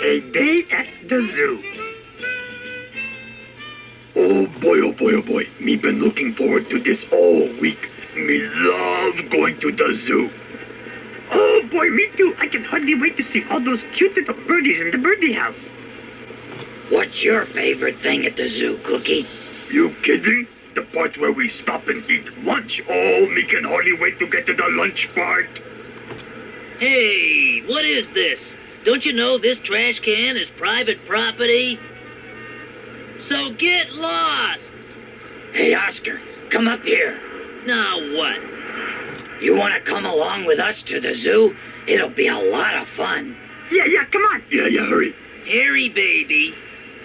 A day at the zoo. Oh boy, oh boy. Me been looking forward to this all week. Me love going to the zoo. Oh boy, me too. I can hardly wait to see all those cute little birdies in the birdie house. What's your favorite thing at the zoo, Cookie? You kidding? The part where we stop and eat lunch. Oh, me can hardly wait to get to the lunch part. Hey, what is this? Don't you know this trash can is private property? So get lost! Hey, Oscar, come up here. Now what? You want to come along with us to the zoo? It'll be a lot of fun. Yeah, come on. Yeah, hurry. Harry, baby,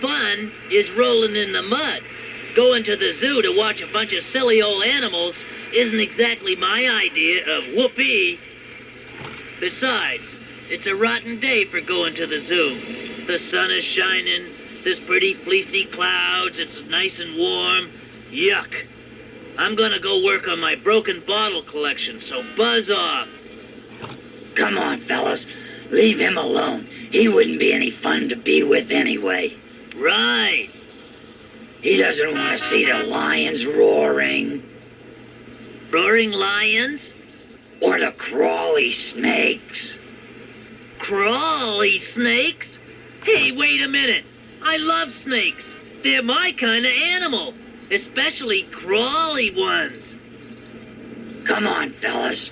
fun is rolling in the mud. Going to the zoo to watch a bunch of silly old animals isn't exactly my idea of whoopee. Besides, it's a rotten day for going to the zoo. The sun is shining, there's pretty fleecy clouds, it's nice and warm. Yuck. I'm gonna go work on my broken bottle collection, so buzz off. Come on, fellas. Leave him alone. He wouldn't be any fun to be with anyway. Right. He doesn't want to see the lions roaring. Roaring lions? Or the crawly snakes. Crawly snakes? Hey, wait a minute. I love snakes. They're my kind of animal. Especially crawly ones. Come on, fellas.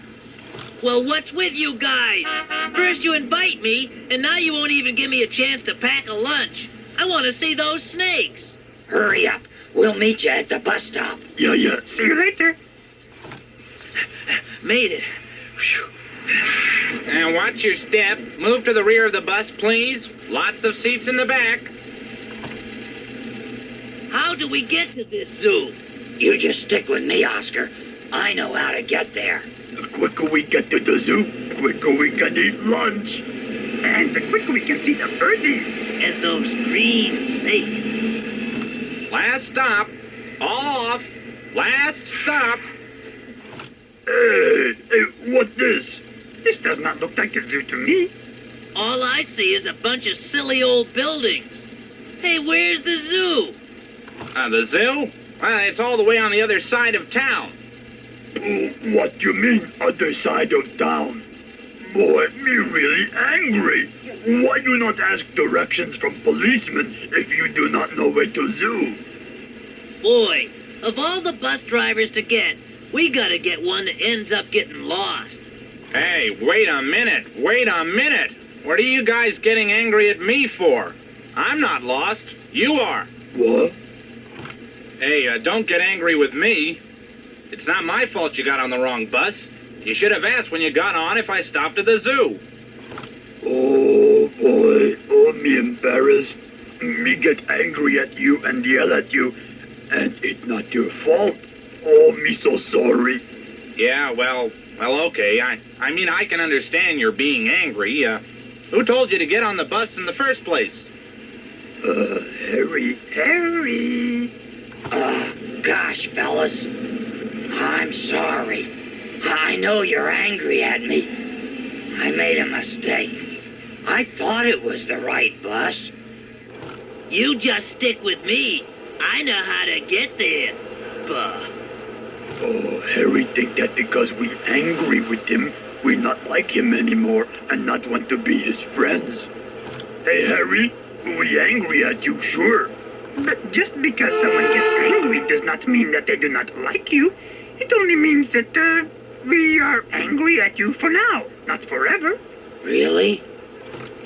Well, what's with you guys? First you invite me, and now you won't even give me a chance to pack a lunch. I want to see those snakes. Hurry up. We'll meet you at the bus stop. Yeah. See you later. Made it. Whew. And watch your step. Move to the rear of the bus, please. Lots of seats in the back. How do we get to this zoo? You just stick with me, Oscar. I know how to get there. The quicker we get to the zoo, quicker we can eat lunch. And the quicker we can see the birdies. And those green snakes. Last stop. All off. Last stop. Hey, what this? This does not look like a zoo to me. All I see is a bunch of silly old buildings. Hey, where's the zoo? The zoo? It's all the way on the other side of town. Oh, what you mean, other side of town? Boy, me really angry. Why you not ask directions from policemen if you do not know where to zoo? Boy, of all the bus drivers to get, we gotta get one that ends up getting lost. Hey, wait a minute. What are you guys getting angry at me for? I'm not lost. You are. What? Hey, don't get angry with me. It's not my fault you got on the wrong bus. You should have asked when you got on if I stopped at the zoo. Oh, boy. Oh, me embarrassed. Me get angry at you and yell at you. And it's not your fault. Oh, me so sorry. Yeah, well, okay. I mean, I can understand you're being angry. Who told you to get on the bus in the first place? Harry. Gosh, fellas. I'm sorry. I know you're angry at me. I made a mistake. I thought it was the right bus. You just stick with me. I know how to get there. Bah. Oh, Harry think that because we angry with him, we not like him anymore and not want to be his friends. Hey, Harry, we angry at you, sure. But just because someone gets angry does not mean that they do not like you. It only means that, we are angry at you for now, not forever. Really?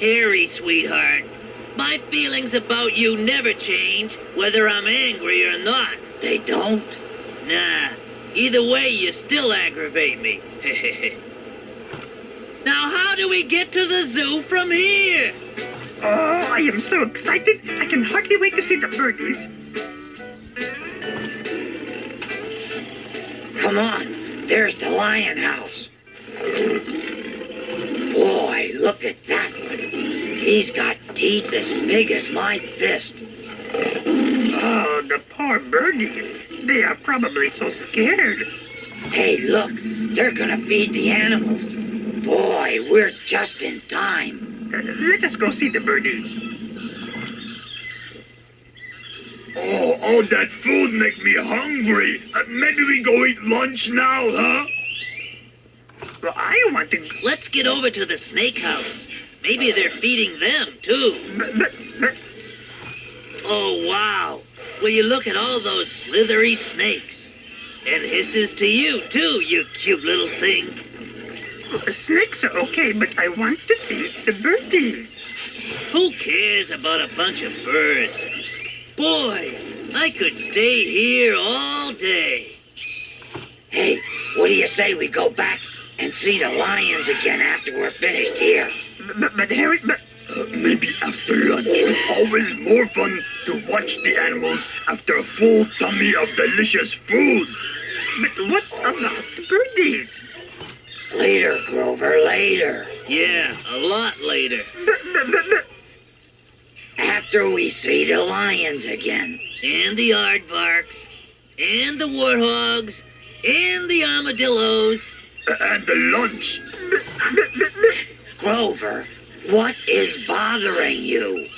Harry, sweetheart, my feelings about you never change, whether I'm angry or not. They don't? Nah, either way, you still aggravate me. Now, how do we get to the zoo from here? Oh, I am so excited. I can hardly wait to see the birdies. Come on, there's the lion house. Boy, look at that one. He's got teeth as big as my fist. Oh, the poor birdies. They are probably so scared. Hey, look, they're gonna feed the animals. Boy, we're just in time. Let us go see the birdies. Oh, that food make me hungry. Maybe we go eat lunch now, huh? Well, I want to... Let's get over to the snake house. Maybe they're feeding them, too. But, Oh, wow. Will you look at all those slithery snakes? And hisses to you, too, you cute little thing. snakes are okay, but I want to see the birdies. Who cares about a bunch of birds? Boy, I could stay here all day. Hey, what do you say we go back and see the lions again after we're finished here? But Harry, Maybe after lunch. It's always more fun to watch the animals after a full tummy of delicious food. but what about the birdies? Later, Grover, later. Yeah, a lot later. But, After we see the lions again. And the aardvarks. And the warthogs. And the armadillos. And the lunch. Grover, what is bothering you?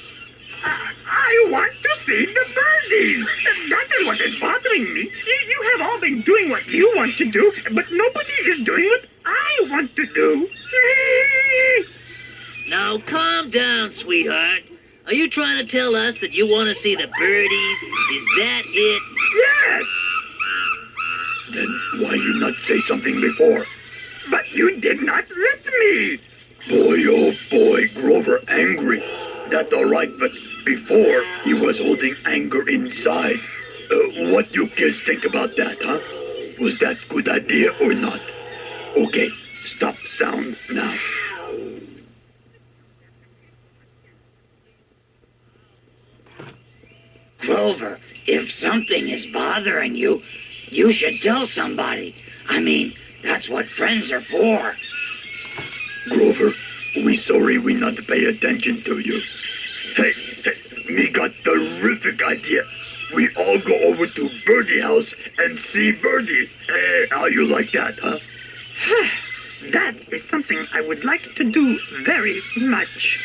I want to see the birdies. That is what is bothering me. You have all been doing what you want to do, but nobody is doing what I want to do. Now calm down, sweetheart. Are you trying to tell us that you want to see the birdies? Is that it? Yes, Then why you not say something before? but you did not let me. Boy, oh boy, Grover angry. That's all right, but before he was holding anger inside. What you kids think about that, huh? Was that good idea or not? Okay, stop sound now. Grover, if something is bothering you, you should tell somebody. I mean, that's what friends are for. Grover, we sorry we not pay attention to you. Hey, me got terrific idea. We all go over to Birdie House and see birdies. Hey, how you like that, huh? That is something I would like to do very much.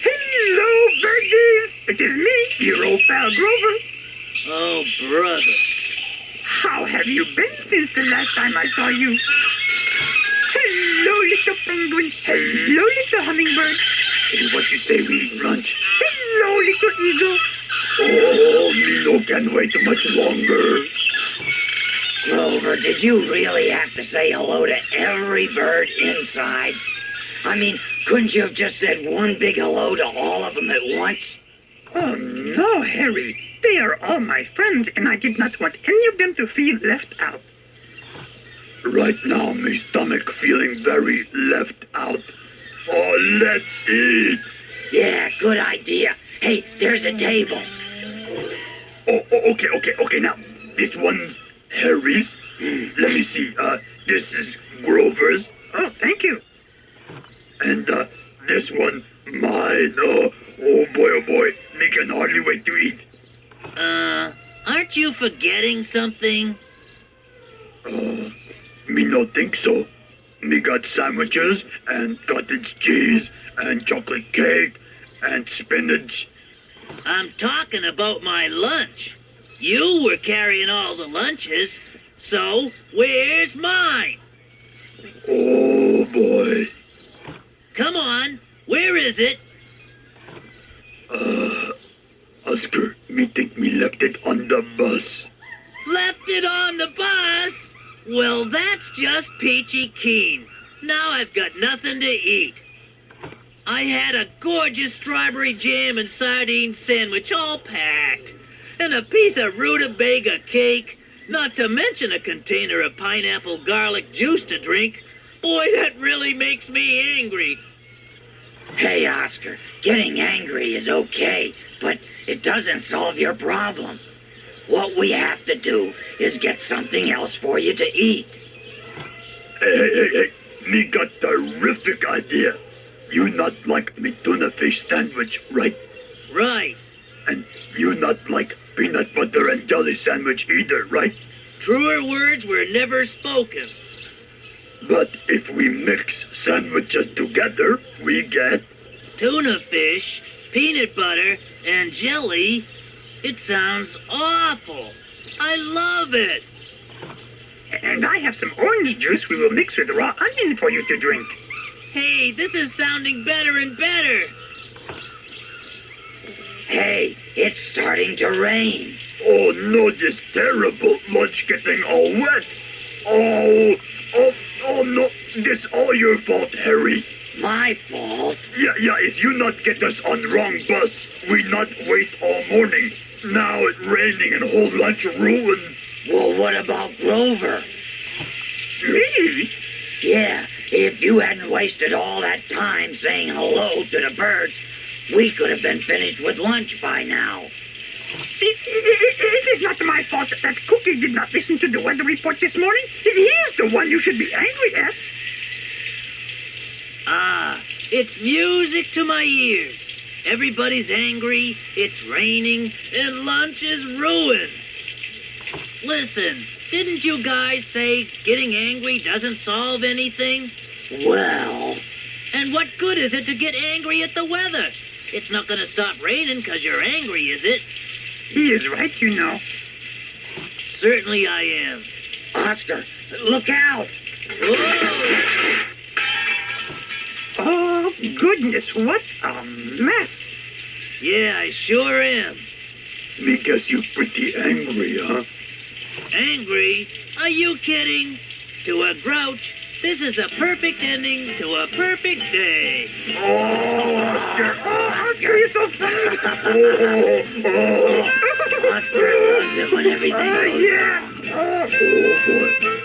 Hello, birdies. It is me, your old pal Grover. Oh, brother. How have you been since the last time I saw you? Hello, little penguin. Hello, little hummingbird. Hey, what you say we eat lunch? Hello, little eagle. Oh, me no can wait much longer. Grover, did you really have to say hello to every bird inside? I mean, couldn't you have just said one big hello to all of them at once? Oh, no, Harry. They are all my friends, and I did not want any of them to feel left out. Right now, me stomach feeling very left out. Oh, let's eat. Yeah, good idea. Hey, there's a table. Oh, okay. Now, this one's Harry's. Let me see. This is Grover's. Oh, thank you. And, this one, mine. Oh boy. Me can hardly wait to eat. Aren't you forgetting something? Me no think so. Me got sandwiches and cottage cheese and chocolate cake and spinach. I'm talking about my lunch. You were carrying all the lunches, so where's mine? Oh boy. Come on, where is it? Oscar, me think me left it on the bus. Left it on the bus? Well, that's just peachy keen. Now I've got nothing to eat. I had a gorgeous strawberry jam and sardine sandwich all packed, and a piece of rutabaga cake, not to mention a container of pineapple garlic juice to drink. Boy, that really makes me angry. Hey, Oscar, getting angry is okay, but it doesn't solve your problem. What we have to do is get something else for you to eat. Hey, me got terrific idea. You not like me tuna fish sandwich, right? Right. And you not like peanut butter and jelly sandwich either, right? Truer words were never spoken. But if we mix sandwiches together, we get... Tuna fish, peanut butter, and jelly. It sounds awful. I love it. And I have some orange juice we will mix with raw onion for you to drink. Hey, this is sounding better and better. Hey, it's starting to rain. Oh no, this terrible lunch getting all wet. Oh no, this all your fault, Harry. My fault? Yeah, if you not get us on wrong bus, we not wait all morning. Now it's raining and whole lunch ruined. Well, what about Grover? Me? Yeah, if you hadn't wasted all that time saying hello to the birds, we could have been finished with lunch by now. It is not my fault that Cookie did not listen to the weather report this morning. He is the one you should be angry at. Ah, it's music to my ears. Everybody's angry, it's raining, and lunch is ruined. Listen, didn't you guys say getting angry doesn't solve anything? Well... And what good is it to get angry at the weather? It's not gonna stop raining 'cause you're angry, is it? He is right, you know. Certainly I am. Oscar, look out! Whoa! Oh, goodness, what a mess. Yeah, I sure am. Me guess you pretty angry, huh? Angry? Are you kidding? To a Grouch, this is a perfect ending to a perfect day. Oh, Oscar! Oh, Oscar, you're so funny. Oh. Oscar loves it when everything goes Yeah. wrong. Oh, boy.